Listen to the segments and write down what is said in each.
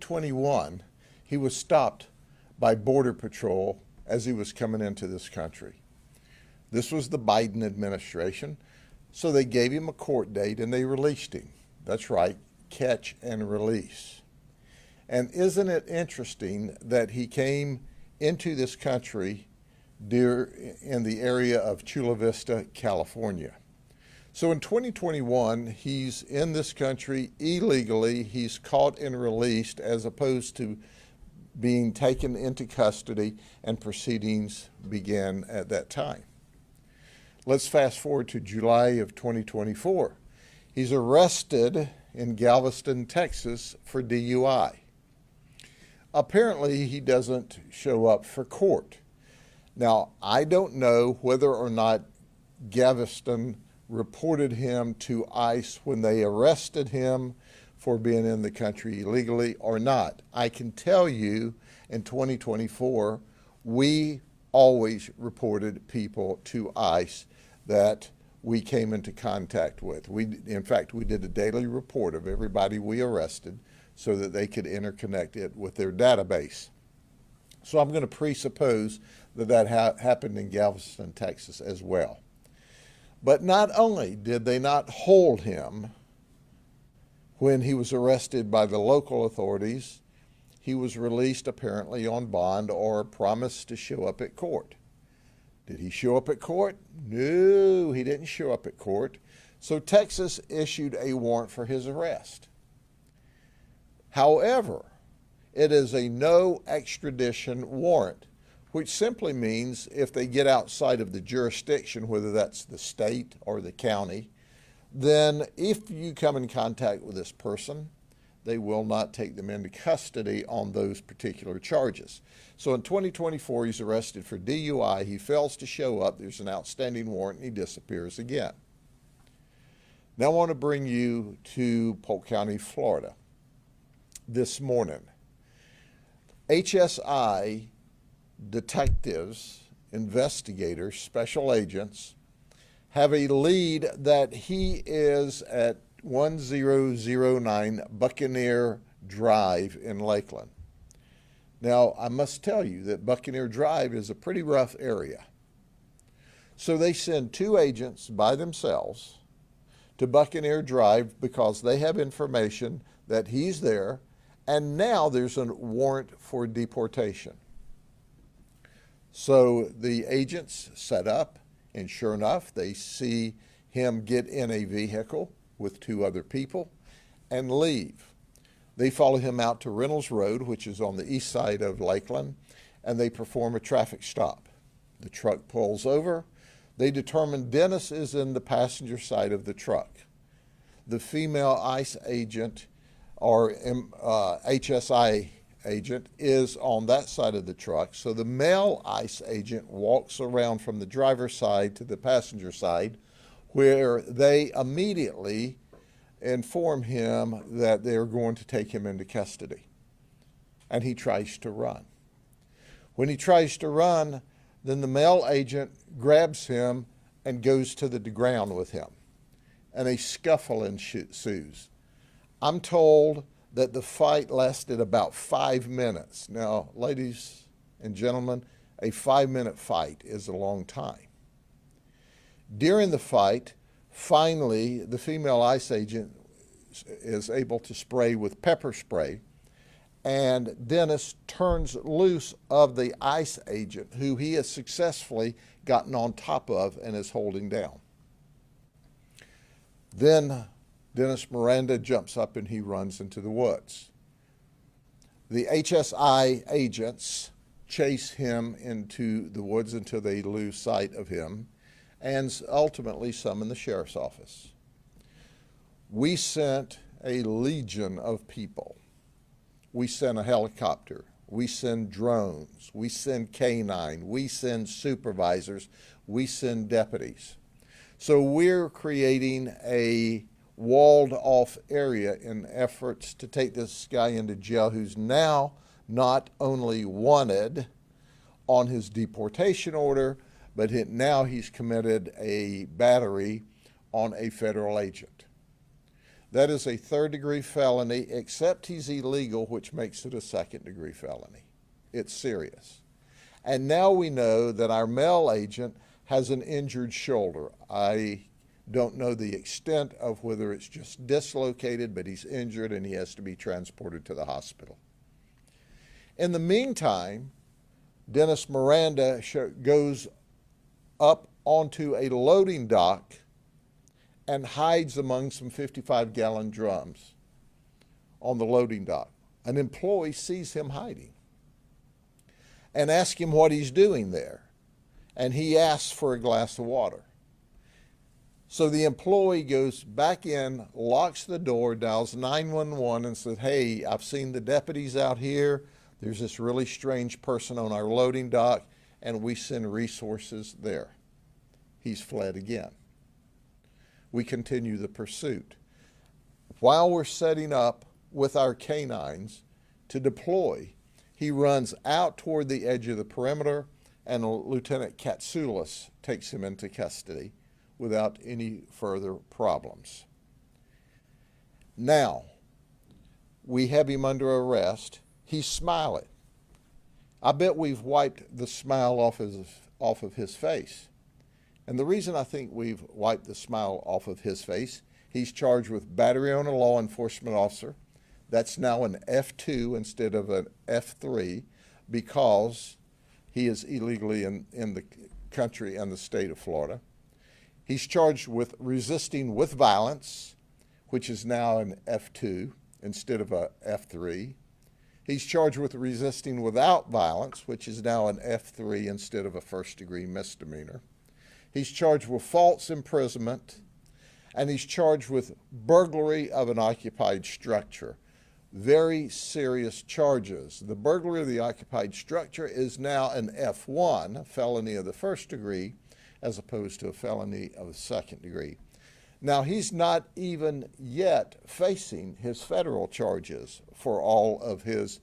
2021, he was stopped by Border Patrol as he was coming into this country. This was the Biden administration, so they gave him a court date and they released him. That's right, catch and release. And isn't it interesting that he came into this country in the area of Chula Vista, California? So in 2021, he's in this country illegally. He's caught and released as opposed to being taken into custody, and proceedings began at that time. Let's fast forward to July of 2024. He's arrested in Galveston, Texas for DUI. Apparently, he doesn't show up for court. Now, I don't know whether or not Galveston reported him to ICE when they arrested him for being in the country illegally or not. I can tell you in 2024, we always reported people to ICE that we came into contact with. In fact, we did a daily report of everybody we arrested so that they could interconnect it with their database. So I'm going to presuppose that happened in Galveston, Texas as well. But not only did they not hold him when he was arrested by the local authorities, he was released apparently on bond or promised to show up at court. Did he show up at court? No, he didn't show up at court. So Texas issued a warrant for his arrest. However, it is a no extradition warrant, which simply means if they get outside of the jurisdiction, whether that's the state or the county, then if you come in contact with this person, they will not take them into custody on those particular charges. So in 2024, he's arrested for DUI. He fails to show up. There's an outstanding warrant, and he disappears again. Now I want to bring you to Polk County, Florida. This morning, HSI detectives, investigators, special agents have a lead that he is at 1009 Buccaneer Drive in Lakeland. Now, I must tell you that Buccaneer Drive is a pretty rough area. So they send two agents by themselves to Buccaneer Drive because they have information that he's there, and now there's a warrant for deportation. So the agents set up, and sure enough, they see him get in a vehicle with two other people and leave. They follow him out to Reynolds Road, which is on the east side of Lakeland, and they perform a traffic stop. The truck pulls over. They determine Dennis is in the passenger side of the truck. The female ICE agent or HSI agent is on that side of the truck. So the male ICE agent walks around from the driver's side to the passenger side, where they immediately inform him that they're going to take him into custody. And he tries to run. When he tries to run, then the male agent grabs him and goes to the ground with him. And a scuffle ensues. I'm told that the fight lasted about 5 minutes. Now, ladies and gentlemen, a 5-minute fight is a long time. During the fight, finally, the female ICE agent is able to spray with pepper spray, and Dennis turns loose of the ICE agent, who he has successfully gotten on top of and is holding down. Then Dennis Miranda jumps up and he runs into the woods. The HSI agents chase him into the woods until they lose sight of him and ultimately summon the sheriff's office. We sent a legion of people. We sent a helicopter. We send drones. We send K-9. We send supervisors. We send deputies. So we're creating a walled off area in efforts to take this guy into jail, who's now not only wanted on his deportation order, but now he's committed a battery on a federal agent. That is a third-degree felony, except he's illegal, which makes it a second-degree felony. It's serious. And now we know that our male agent has an injured shoulder. I don't know the extent of whether it's just dislocated, but he's injured and he has to be transported to the hospital. In the meantime, Dennis Miranda goes up onto a loading dock and hides among some 55-gallon drums on the loading dock. An employee sees him hiding and asks him what he's doing there. And he asks for a glass of water. So the employee goes back in, locks the door, dials 911 and says, hey, I've seen the deputies out here. There's this really strange person on our loading dock, and we send resources there. He's fled again. We continue the pursuit. While we're setting up with our canines to deploy, he runs out toward the edge of the perimeter, and Lieutenant Katsoulis takes him into custody without any further problems. Now, we have him under arrest. He's smiling. I bet we've wiped the smile off of his face. And the reason I think we've wiped the smile off of his face, he's charged with battery on a law enforcement officer. That's now an F2 instead of an F3 because he is illegally in the country and the state of Florida. He's charged with resisting with violence, which is now an F2 instead of a F3. He's charged with resisting without violence, which is now an F3 instead of a first-degree misdemeanor. He's charged with false imprisonment, and he's charged with burglary of an occupied structure. Very serious charges. The burglary of the occupied structure is now an F1, a felony of the first degree, as opposed to a felony of the second degree. Now, he's not even yet facing his federal charges for all of his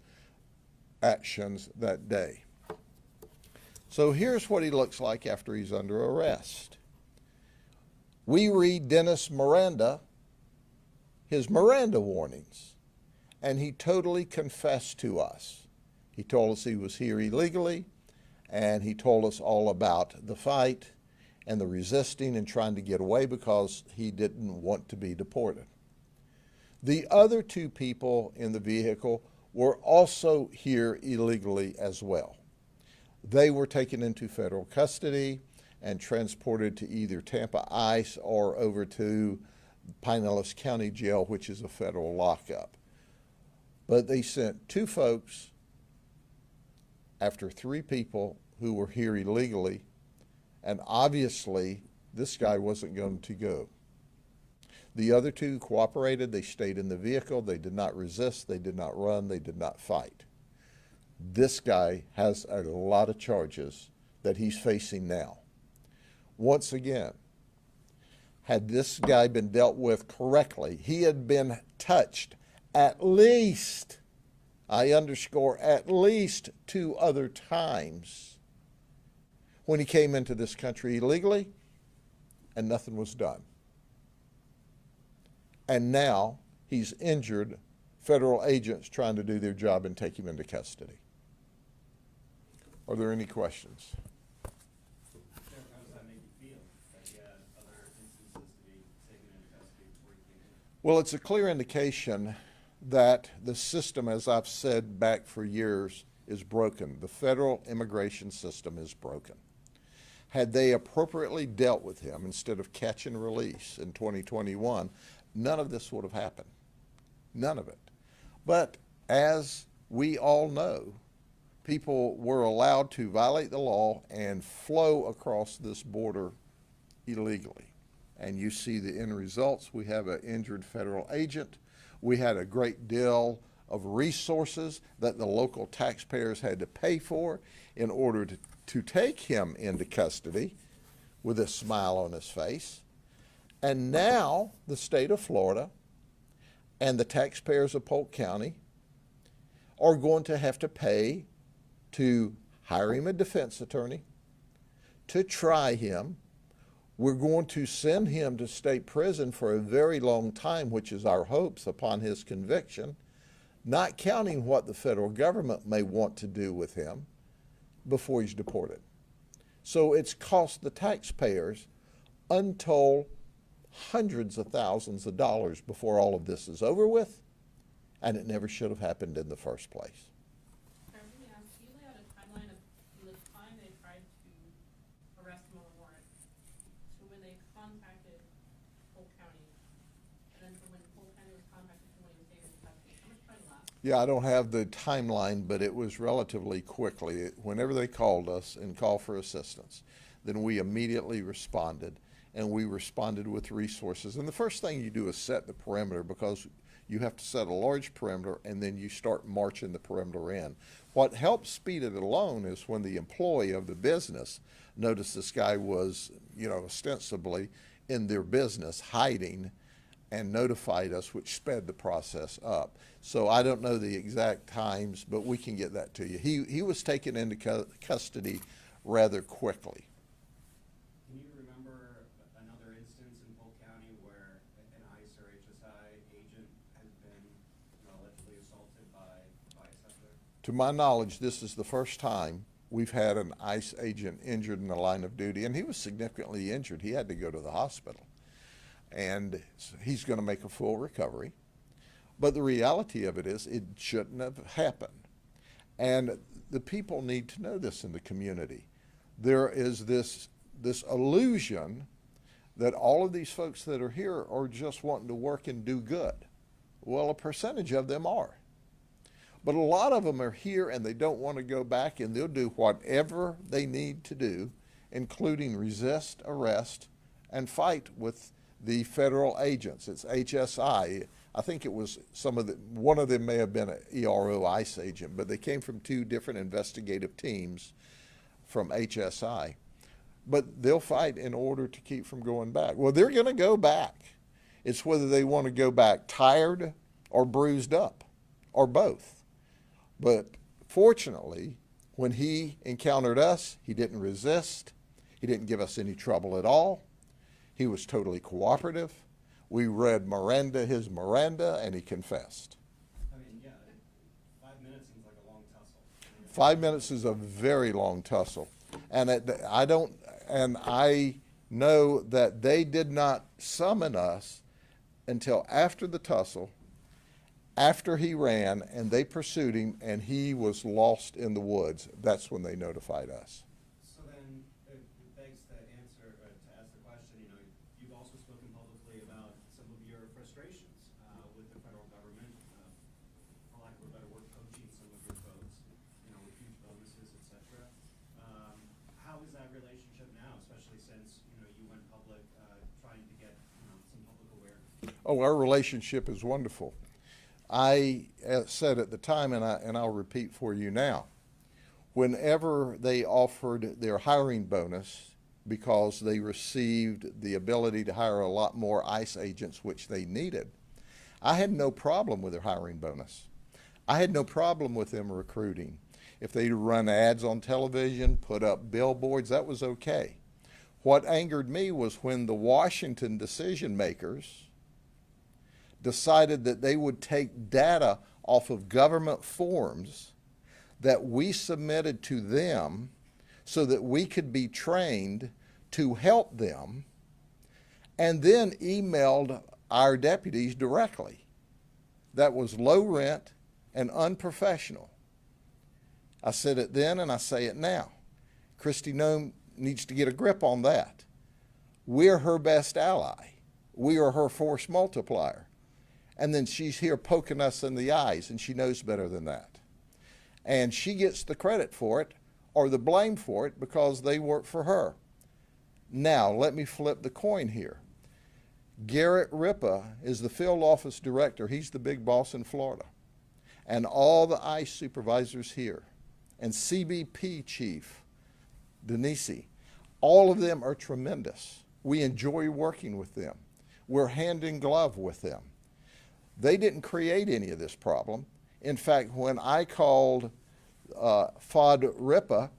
actions that day. So here's what he looks like after he's under arrest. We read Dennis Miranda, his Miranda warnings, and he totally confessed to us. He told us he was here illegally, and he told us all about the fight and the resisting and trying to get away because he didn't want to be deported. The other two people in the vehicle were also here illegally as well. They were taken into federal custody and transported to either Tampa ICE or over to Pinellas County Jail, which is a federal lockup. But they sent two folks after three people who were here illegally, and obviously this guy wasn't going to go. The other two cooperated. They stayed in the vehicle. They did not resist. They did not run. They did not fight. This guy has a lot of charges that he's facing now. Once again, had this guy been dealt with correctly, he had been touched at least, I underscore, at least 2 other times when he came into this country illegally, and nothing was done. And now he's injured federal agents trying to do their job and take him into custody. Are there any questions? How does that make you feel that he had other instances to be taken into custody before he came in? Well, it's a clear indication that the system, as I've said back for years, is broken. The federal immigration system is broken. Had they appropriately dealt with him instead of catch and release in 2021, none of this would have happened. None of it. But as we all know, people were allowed to violate the law and flow across this border illegally. And you see the end results. We have an injured federal agent. We had a great deal of resources that the local taxpayers had to pay for in order to take him into custody with a smile on his face. And now the state of Florida and the taxpayers of Polk County are going to have to pay to hire him a defense attorney, to try him, We're going to send him to state prison for a very long time, which is our hopes upon his conviction, not counting what the federal government may want to do with him before he's deported. So it's cost the taxpayers untold hundreds of thousands of dollars before all of this is over with, and it never should have happened in the first place. Can you lay out a timeline of from the time they tried to arrest him on a warrant to when they contacted Polk County, and then to when Polk County was contacted to when he was taken into custody? How much time elapsed? Yeah, I don't have the timeline, but it was relatively quickly. Whenever they called us and called for assistance, then we immediately responded, and we responded with resources. And the first thing you do is set the perimeter, because you have to set a large perimeter, and then you start marching the perimeter in. What helps speed it along is when the employee of the business noticed this guy was, ostensibly in their business hiding, and notified us, which sped the process up. So I don't know the exact times, but we can get that to you. He was taken into custody rather quickly. Can you remember another instance in Polk County where an ICE or HSI agent has been allegedly assaulted by a suspect? To my knowledge, this is the first time we've had an ICE agent injured in the line of duty, and he was significantly injured. He had to go to the hospital, and he's going to make a full recovery. But the reality of it is it shouldn't have happened. And the people need to know this in the community. There is this illusion that all of these folks that are here are just wanting to work and do good. Well, a percentage of them are. But a lot of them are here and they don't want to go back, and they'll do whatever they need to do, including resist arrest and fight with the federal agents. It's HSI. I think it was one of them may have been an ERO ICE agent, but they came from two different investigative teams from HSI. But they'll fight in order to keep from going back. Well, they're going to go back. It's whether they want to go back tired or bruised up, or both. But fortunately, when he encountered us, he didn't resist. He didn't give us any trouble at all. He was totally cooperative. We read his Miranda, and he confessed. I mean, yeah, 5 minutes seems like a long tussle. 5 minutes is a very long tussle. And I know that they did not summon us until after the tussle, after he ran, and they pursued him, and he was lost in the woods. That's when they notified us. So then it begs to ask the question, you've also spoken publicly about some of your frustrations with the federal government, for lack of a better word, poaching some of your folks, with huge bonuses, et cetera. How is that relationship now, especially since, you went public trying to get, some public awareness? Oh, our relationship is wonderful. I said at the time, and I'll repeat for you now, whenever they offered their hiring bonus because they received the ability to hire a lot more ICE agents, which they needed, I had no problem with their hiring bonus. I had no problem with them recruiting. If they run ads on television, put up billboards, that was okay. What angered me was when the Washington decision makers decided that they would take data off of government forms that we submitted to them so that we could be trained to help them, and then emailed our deputies directly. That was low rent and unprofessional. I said it then and I say it now. Kristi Noem needs to get a grip on that. We're her best ally. We are her force multiplier. And then she's here poking us in the eyes, and she knows better than that. And she gets the credit for it or the blame for it because they work for her. Now, let me flip the coin here. Garrett Ripa is the field office director. He's the big boss in Florida. And all the ICE supervisors here, and CBP chief, Denise, all of them are tremendous. We enjoy working with them. We're hand in glove with them. They didn't create any of this problem. In fact, when I called Fod Ripa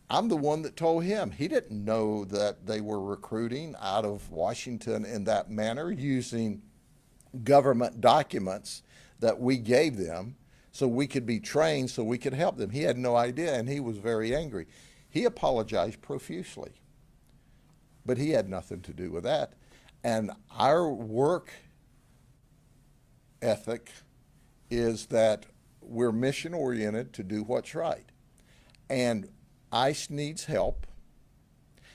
I'm the one that told him. He didn't know that they were recruiting out of Washington in that manner using government documents that we gave them so we could be trained, so we could help them. He had no idea, and he was very angry. He apologized profusely, but he had nothing to do with that. And our work ethic is that we're mission oriented to do what's right. And ICE needs help,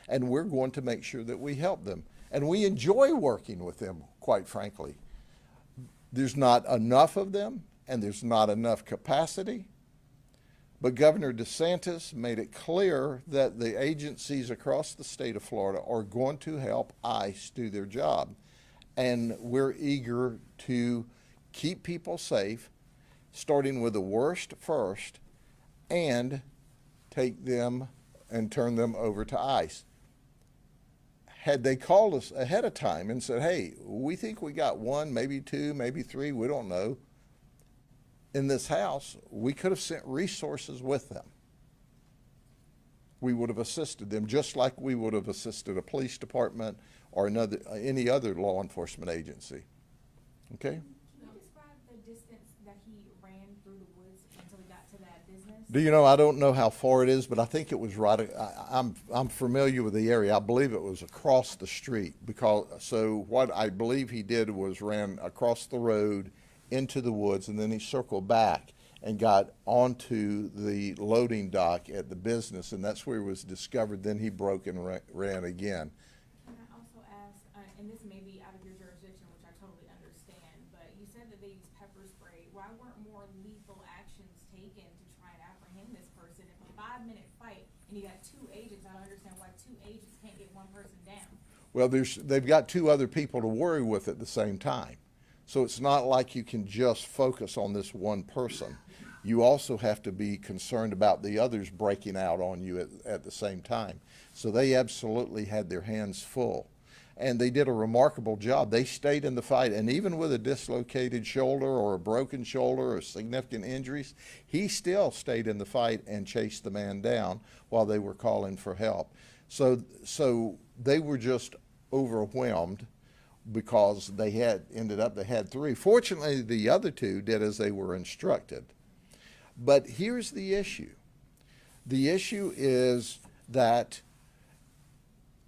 and we're going to make sure that we help them. And we enjoy working with them, quite frankly. There's not enough of them, and there's not enough capacity. But Governor DeSantis made it clear that the agencies across the state of Florida are going to help ICE do their job. And we're eager to keep people safe, starting with the worst first, and take them and turn them over to ICE. Had they called us ahead of time and said, hey, we think we got one, maybe two, maybe three, we don't know, in this house, we could have sent resources with them. We would have assisted them just like we would have assisted a police department or any other law enforcement agency. Okay? Can you describe the distance that he ran through the woods until he got to that business? Do you know, I don't know how far it is, but I think it was right, I'm familiar with the area. I believe it was across the street so what I believe he did was ran across the road into the woods, and then he circled back and got onto the loading dock at the business, and that's where he was discovered. Then he broke and ran again. Can I also ask, and this may be out of your jurisdiction, which I totally understand, but you said that they used pepper spray. Why weren't more lethal actions taken to try and apprehend this person? If a 5-minute fight and you got 2 agents, I don't understand why 2 agents can't get 1 person down. Well, they've got 2 other people to worry with at the same time. So it's not like you can just focus on this one person. You also have to be concerned about the others breaking out on you at the same time. So they absolutely had their hands full. And they did a remarkable job. They stayed in the fight, and even with a dislocated shoulder or a broken shoulder or significant injuries, he still stayed in the fight and chased the man down while they were calling for help. So they were just overwhelmed because they had 3. Fortunately, the other 2 did as they were instructed. But here's the issue. The issue is that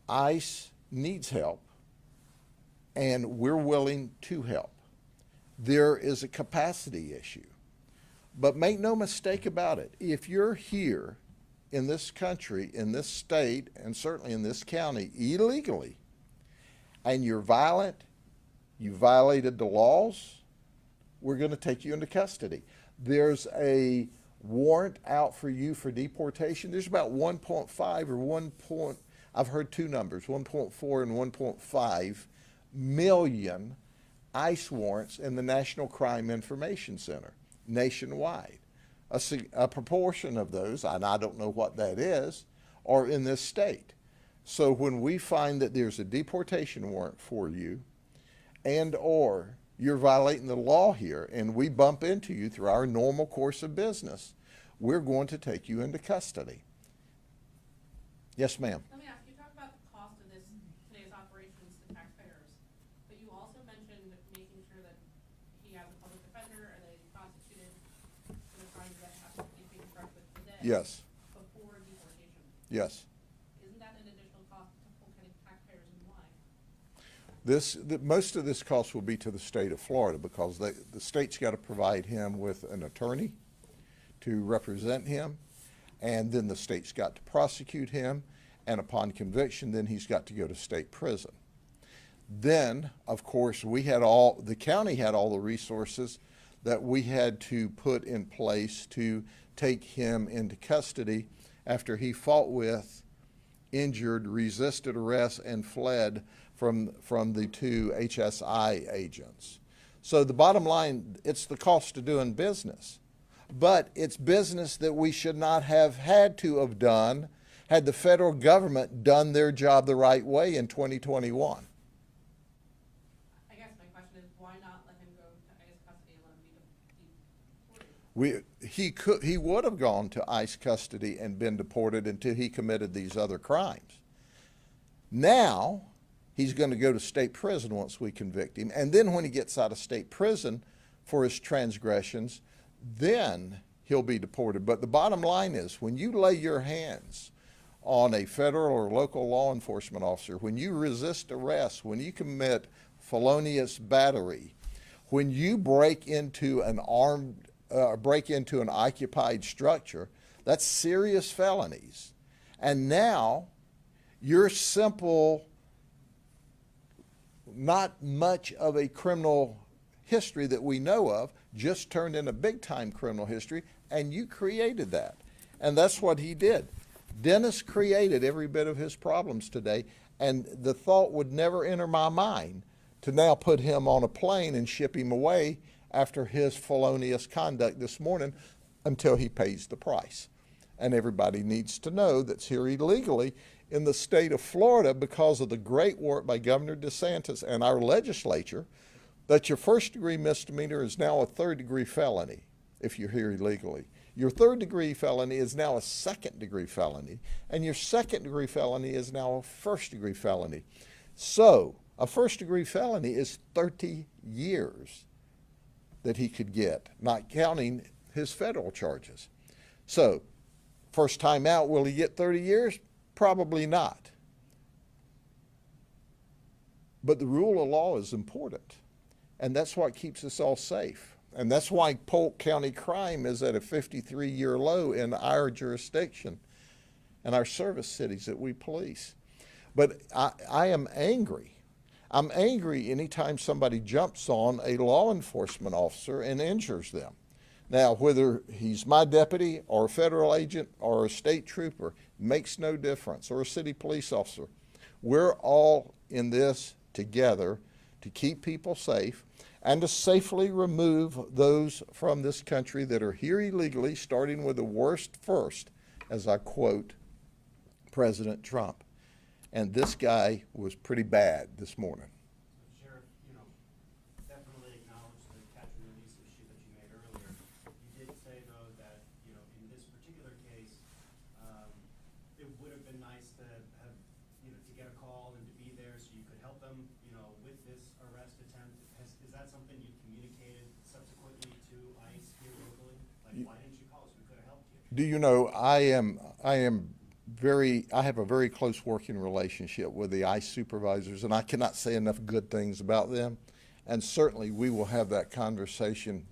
ICE needs help, and we're willing to help. There is a capacity issue. But make no mistake about it. If you're here in this country, in this state, and certainly in this county illegally, and you're violent, you violated the laws, we're going to take you into custody. There's a warrant out for you for deportation. There's about 1.5 or I've heard 2 numbers, 1.4 and 1.5 million ICE warrants in the National Crime Information Center nationwide. A proportion of those, and I don't know what that is, are in this state. So when we find that there's a deportation warrant for you and or you're violating the law here and we bump into you through our normal course of business, we're going to take you into custody. Yes, ma'am. Let me ask, you talk about the cost of today's operations to taxpayers, but you also mentioned making sure that he has a public defender or that he's prosecuted for the crimes that have to be being charged with today. Yes. Before deportation. Yes. Isn't that an additional cost to Polk County taxpayers, and why? Most of this cost will be to the state of Florida because the state's got to provide him with an attorney to represent him, and then the state's got to prosecute him, and upon conviction, then he's got to go to state prison. Then, of course, the county had all the resources that we had to put in place to take him into custody after he fought with, injured, resisted arrest, and fled from the 2 HSI agents. So the bottom line, it's the cost of doing business. But it's business that we should not have had to have done had the federal government done their job the right way in 2021. I guess my question is, why not let him go to ICE custody and let him be deported? he would have gone to ICE custody and been deported until he committed these other crimes. Now, he's going to go to state prison once we convict him. And then when he gets out of state prison for his transgressions, then he'll be deported. But the bottom line is, when you lay your hands on a federal or local law enforcement officer, when you resist arrest, when you commit felonious battery, when you break into an occupied structure, that's serious felonies. And now, your simple, not much of a criminal history that we know of, just turned into big-time criminal history, and you created that. And that's what he did. Dennis created every bit of his problems today, and the thought would never enter my mind to now put him on a plane and ship him away after his felonious conduct this morning until he pays the price. And everybody needs to know that's here illegally in the state of Florida, because of the great work by Governor DeSantis and our legislature, that your first-degree misdemeanor is now a third-degree felony if you're here illegally. Your third-degree felony is now a second-degree felony, and your second-degree felony is now a first-degree felony. So a first-degree felony is 30 years that he could get, not counting his federal charges. So first time out, will he get 30 years? Probably not. But the rule of law is important, and that's what keeps us all safe. And that's why Polk County crime is at a 53-year low in our jurisdiction and our service cities that we police. But I am angry. I'm angry anytime somebody jumps on a law enforcement officer and injures them. Now, whether he's my deputy or a federal agent or a state trooper, makes no difference, or a city police officer. We're all in this together to keep people safe and to safely remove those from this country that are here illegally, starting with the worst first, as I quote President Trump. And this guy was pretty bad this morning. Sheriff, definitely acknowledge the catch and release issue that you made earlier. You did say, though, that, in this particular case, it would have been nice to have, to get a call and to be there so you could help them, with this arrest attempt. Is that something you communicated subsequently to ICE here locally? Like, why didn't you call us? We could have helped you. Do you know, I have a very close working relationship with the ICE supervisors, and I cannot say enough good things about them. And certainly we will have that conversation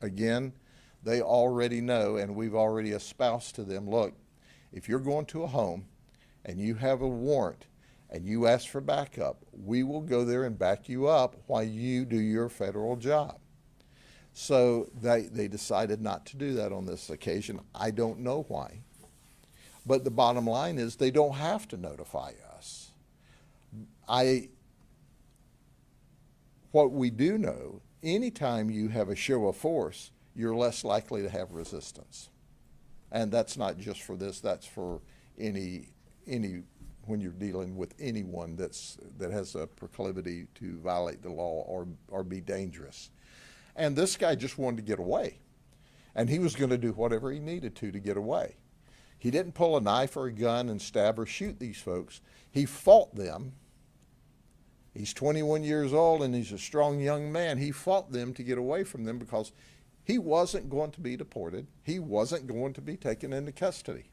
again. They already know, and we've already espoused to them, look, if you're going to a home and you have a warrant and you ask for backup, we will go there and back you up while you do your federal job. So they decided not to do that on this occasion. I don't know why. But the bottom line is they don't have to notify us. What we do know, anytime you have a show of force, you're less likely to have resistance. And that's not just for this, that's for any when you're dealing with anyone that has a proclivity to violate the law or be dangerous. And this guy just wanted to get away. And he was going to do whatever he needed to get away. He didn't pull a knife or a gun and stab or shoot these folks. He fought them. He's 21 years old and he's a strong young man. He fought them to get away from them because he wasn't going to be deported. He wasn't going to be taken into custody.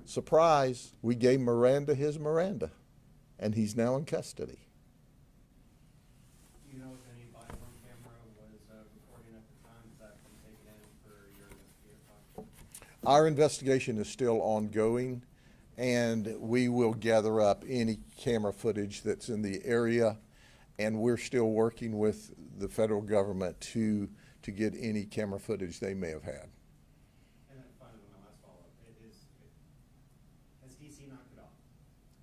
Surprise, we gave Miranda his Miranda, and he's now in custody. Do you know if any body-worn camera was recording at the time? Has that been taken in for your investigative? Our investigation is still ongoing, and we will gather up any camera footage that's in the area, and we're still working with the federal government to get any camera footage they may have had. And then finally, my last follow-up, has DC knocked it off?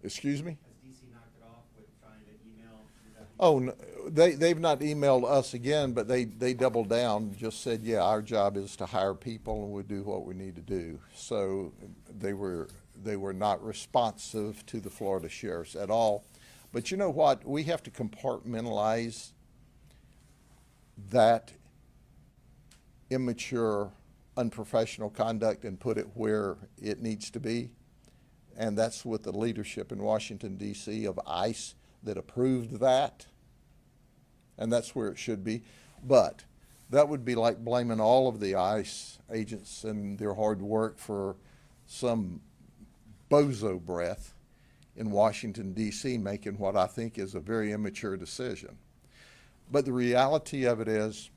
Excuse me? Has DC knocked it off with trying to email your deputy? Oh, no, they've not emailed us again, but they doubled down and just said, yeah, our job is to hire people and we'll do what we need to do. So they were not responsive to the Florida sheriffs at all. But you know what? We have to compartmentalize that immature, unprofessional conduct and put it where it needs to be. And that's with the leadership in Washington, D.C. of ICE that approved that. And that's where it should be. But that would be like blaming all of the ICE agents and their hard work for some bozo breath in Washington, D.C. making what I think is a very immature decision. But the reality of it is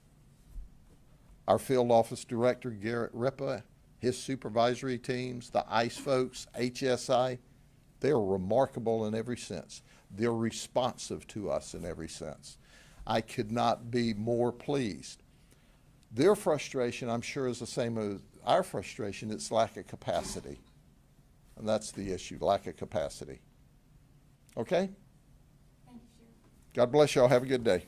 our field office director, Garrett Ripa, his supervisory teams, the ICE folks, HSI, they're remarkable in every sense. They're responsive to us in every sense. I could not be more pleased. Their frustration, I'm sure, is the same as our frustration. It's lack of capacity. And that's the issue, lack of capacity. Okay? Thank you, Sheriff. God bless y'all. Have a good day.